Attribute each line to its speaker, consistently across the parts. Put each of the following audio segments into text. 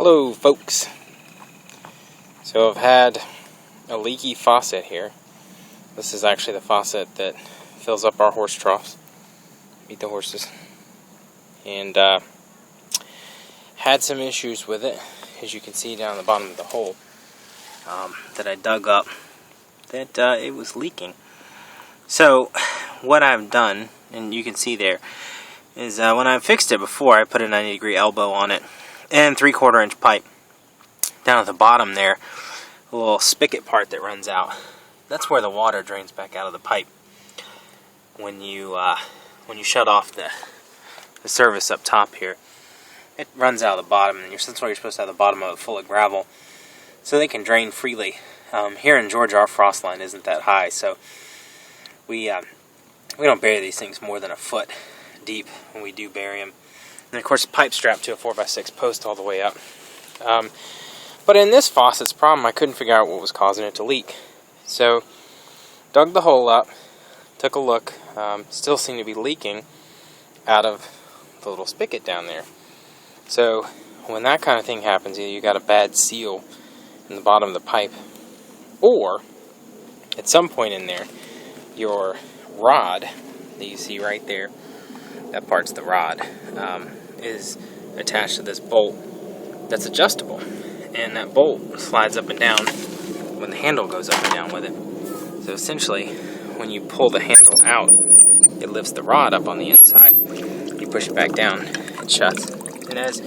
Speaker 1: Hello folks. So I've had a leaky faucet here. This is actually the faucet that fills up our horse troughs. Meet the horses. And had some issues with it, as you can see down the bottom of the hole that I dug up, that it was leaking. So what I've done, and you can see there, is when I fixed it before, I put a 90-degree elbow on it and 3/4 inch pipe. Down at the bottom there, a little spigot part that runs out. That's where the water drains back out of the pipe when you shut off the service up top here. It runs out of the bottom, and that's why you're supposed to have the bottom of it full of gravel, so they can drain freely. Here in Georgia, our frost line isn't that high, so we don't bury these things more than a foot deep when we do bury them. And of course, the pipe's strapped to a 4x6 post all the way up. But in this faucet's problem, I couldn't figure out what was causing it to leak. So, dug the hole up, took a look, still seemed to be leaking out of the little spigot down there. So, when that kind of thing happens, either you got a bad seal in the bottom of the pipe, or at some point in there, your rod that you see right there, that part's the rod, is attached to this bolt that's adjustable, and that bolt slides up and down when the handle goes up and down with it. So essentially, when you pull the handle out, it lifts the rod up on the inside. You push it back down, it shuts. And as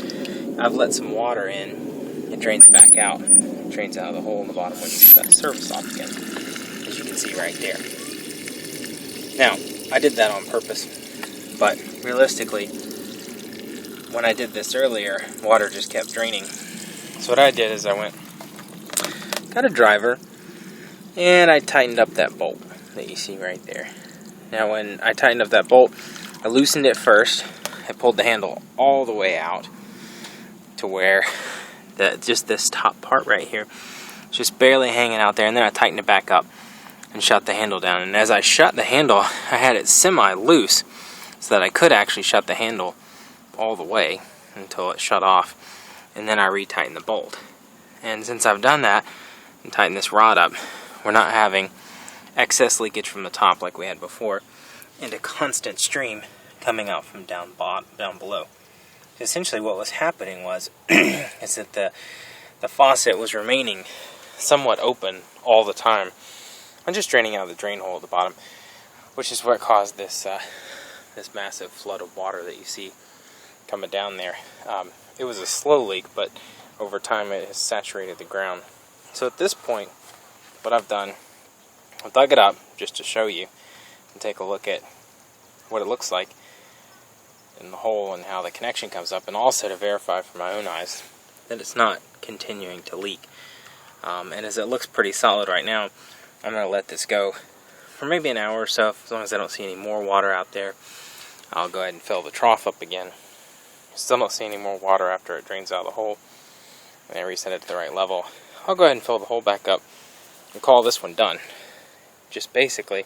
Speaker 1: I've let some water in, it drains back out. It drains out of the hole in the bottom when you shut the surface off again, as you can see right there. Now, I did that on purpose, but realistically, when I did this earlier, water just kept draining. So what I did is I got a driver, and I tightened up that bolt that you see right there. Now when I tightened up that bolt, I loosened it first. I pulled the handle all the way out to where just this top part right here is just barely hanging out there, and then I tightened it back up and shut the handle down. And as I shut the handle, I had it semi-loose so that I could actually shut the handle all the way until it shut off, and then I retightened the bolt. And since I've done that and tightened this rod up, we're not having excess leakage from the top like we had before, and a constant stream coming out from down below. Essentially what was happening was is that the faucet was remaining somewhat open all the time and just draining out of the drain hole at the bottom, which is what caused this this massive flood of water that you see coming down there. It was a slow leak, but over time it has saturated the ground. So at this point, what I've done, I dug it up just to show you and take a look at what it looks like in the hole and how the connection comes up, and also to verify for my own eyes that it's not continuing to leak. And as it looks pretty solid right now, I'm going to let this go for maybe an hour or so. As long as I don't see any more water out there, I'll go ahead and fill the trough up again. Still don't see any more water after it drains out of the hole, and I reset it to the right level. I'll go ahead and fill the hole back up and call this one done. Just basically,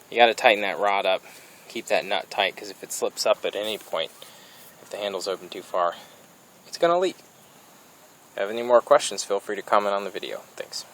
Speaker 1: you got to tighten that rod up, keep that nut tight, because if it slips up at any point, if the handle's open too far, it's going to leak. If you have any more questions, feel free to comment on the video. Thanks.